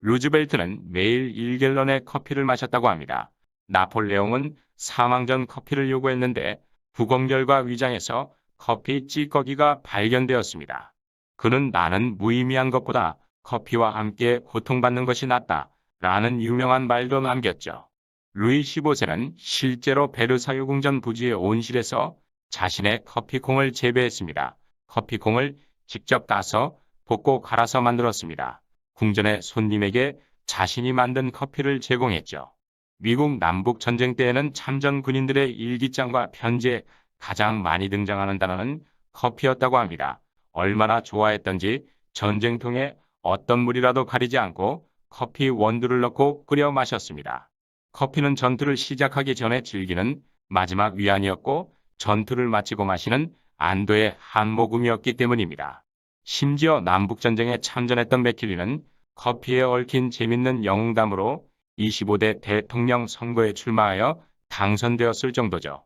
루즈벨트는 매일 1갤런의 커피를 마셨다고 합니다. 나폴레옹은 사망 전 커피를 요구했는데 부검결과 위장에서 커피 찌꺼기가 발견되었습니다. 그는 나는 무의미한 것보다 커피와 함께 고통받는 것이 낫다 라는 유명한 말도 남겼죠. 루이 15세는 실제로 베르사유 궁전 부지의 온실에서 자신의 커피콩을 재배했습니다. 커피콩을 직접 따서 볶고 갈아서 만들었습니다. 궁전의 손님에게 자신이 만든 커피를 제공했죠. 미국 남북전쟁 때에는 참전 군인들의 일기장과 편지에 가장 많이 등장하는 단어는 커피였다고 합니다. 얼마나 좋아했던지 전쟁통에 어떤 물이라도 가리지 않고 커피 원두를 넣고 끓여 마셨습니다. 커피는 전투를 시작하기 전에 즐기는 마지막 위안이었고 전투를 마치고 마시는 안도의 한 모금이었기 때문입니다. 심지어 남북전쟁에 참전했던 맥킬리는 커피에 얽힌 재밌는 영웅담으로 25대 대통령 선거에 출마하여 당선되었을 정도죠.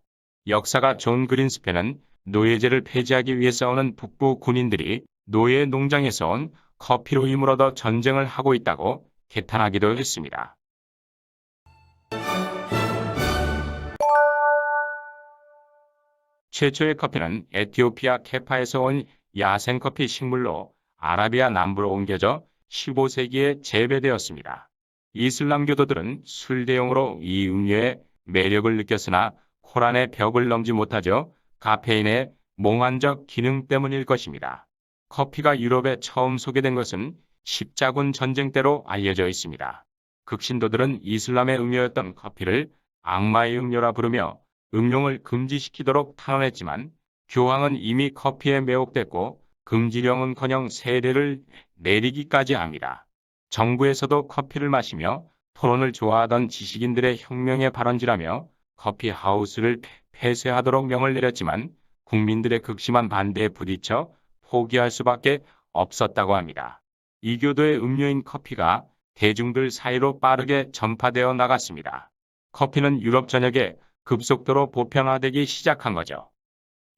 역사가 존 그린스팬은 노예제를 폐지하기 위해 싸우는 북부 군인들이 노예 농장에서 온 커피로 힘을 얻어 전쟁을 하고 있다고 개탄하기도 했습니다. 최초의 커피는 에티오피아 케파에서 온 야생커피 식물로 아라비아 남부로 옮겨져 15세기에 재배되었습니다. 이슬람교도들은 술 대용으로 이 음료의 매력을 느꼈으나 코란의 벽을 넘지 못하죠. 카페인의 몽환적 기능 때문일 것입니다. 커피가 유럽에 처음 소개된 것은 십자군 전쟁 때로 알려져 있습니다. 극신도들은 이슬람의 음료였던 커피를 악마의 음료라 부르며 음용을 금지시키도록 탄원했지만 교황은 이미 커피에 매혹됐고 금지령은커녕 세례를 내리기까지 합니다. 정부에서도 커피를 마시며 토론을 좋아하던 지식인들의 혁명의 발원지라며 커피 하우스를 폐쇄하도록 명을 내렸지만 국민들의 극심한 반대에 부딪혀 포기할 수밖에 없었다고 합니다. 이교도의 음료인 커피가 대중들 사이로 빠르게 전파되어 나갔습니다. 커피는 유럽 전역에 급속도로 보편화되기 시작한 거죠.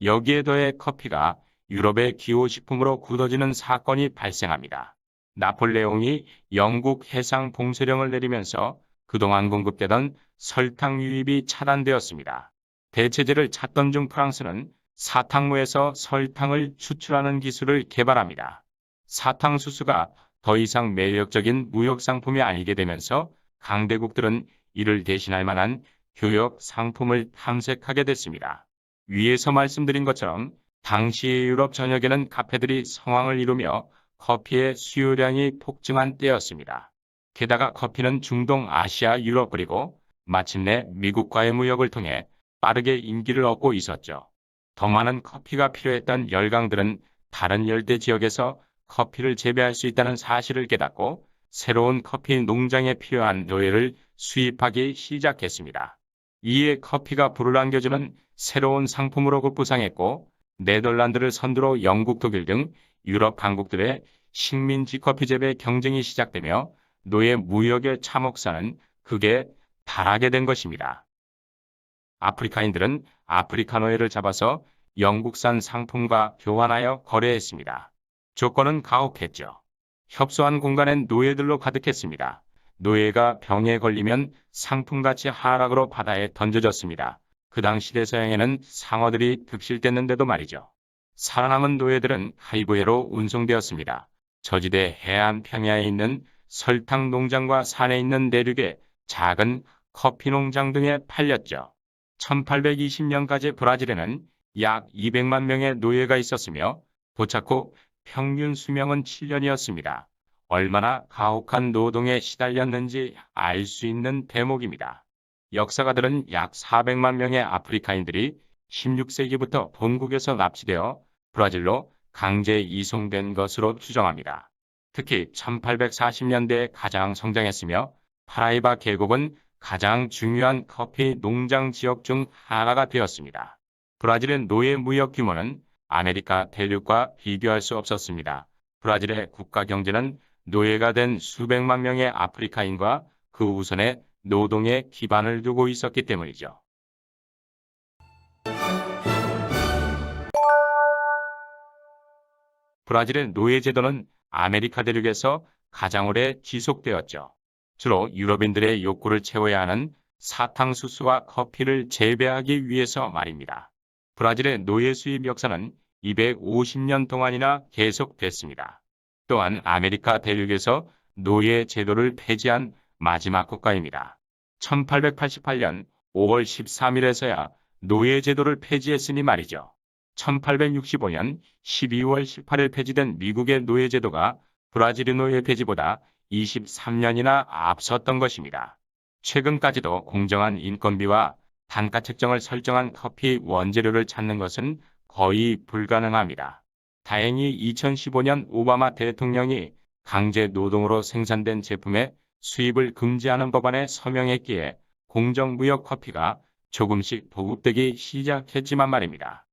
여기에 더해 커피가 유럽의 기호식품으로 굳어지는 사건이 발생합니다. 나폴레옹이 영국 해상 봉쇄령을 내리면서 그동안 공급되던 설탕 유입이 차단되었습니다. 대체제를 찾던 중 프랑스는 사탕무에서 설탕을 추출하는 기술을 개발합니다. 사탕수수가 더 이상 매력적인 무역상품이 아니게 되면서 강대국들은 이를 대신할 만한 교역 상품을 탐색하게 됐습니다. 위에서 말씀드린 것처럼 당시의 유럽 전역에는 카페들이 성황을 이루며 커피의 수요량이 폭증한 때였습니다. 게다가 커피는 중동, 아시아, 유럽 그리고 마침내 미국과의 무역을 통해 빠르게 인기를 얻고 있었죠. 더 많은 커피가 필요했던 열강들은 다른 열대 지역에서 커피를 재배할 수 있다는 사실을 깨닫고 새로운 커피 농장에 필요한 노예를 수입하기 시작했습니다. 이에 커피가 불을 안겨주는 새로운 상품으로 급부상했고 네덜란드를 선두로 영국, 독일 등 유럽 강국들의 식민지 커피 재배 경쟁이 시작되며 노예 무역의 참혹사는 극에 달하게 된 것입니다. 아프리카인들은 아프리카 노예를 잡아서 영국산 상품과 교환하여 거래했습니다. 조건은 가혹했죠. 협소한 공간엔 노예들로 가득했습니다. 노예가 병에 걸리면 상품가치 하락으로 바다에 던져졌습니다. 그 당시 대서양에는 상어들이 득실됐는데도 말이죠. 살아남은 노예들은 하이브해로 운송되었습니다. 저지대 해안 평야에 있는 설탕 농장과 산에 있는 내륙의 작은 커피 농장 등에 팔렸죠. 1820년까지 브라질에는 약 200만 명의 노예가 있었으며 도착 후 평균 수명은 7년이었습니다. 얼마나 가혹한 노동에 시달렸는지 알 수 있는 대목입니다. 역사가들은 약 400만 명의 아프리카인들이 16세기부터 본국에서 납치되어 브라질로 강제 이송된 것으로 추정합니다. 특히 1840년대에 가장 성장했으며 파라이바 계곡은 가장 중요한 커피 농장 지역 중 하나가 되었습니다. 브라질의 노예 무역 규모는 아메리카 대륙과 비교할 수 없었습니다. 브라질의 국가 경제는 노예가 된 수백만 명의 아프리카인과 그 우선의 노동에 기반을 두고 있었기 때문이죠. 브라질의 노예 제도는 아메리카 대륙에서 가장 오래 지속되었죠. 주로 유럽인들의 욕구를 채워야 하는 사탕수수와 커피를 재배하기 위해서 말입니다. 브라질의 노예 수입 역사는 250년 동안이나 계속됐습니다. 또한 아메리카 대륙에서 노예 제도를 폐지한 마지막 국가입니다. 1888년 5월 13일에서야 노예 제도를 폐지했으니 말이죠. 1865년 12월 18일 폐지된 미국의 노예 제도가 브라질의 노예 폐지보다 23년이나 앞섰던 것입니다. 최근까지도 공정한 인건비와 단가 책정을 설정한 커피 원재료를 찾는 것은 거의 불가능합니다. 다행히 2015년 오바마 대통령이 강제 노동으로 생산된 제품의 수입을 금지하는 법안에 서명했기에 공정무역 커피가 조금씩 보급되기 시작했지만 말입니다.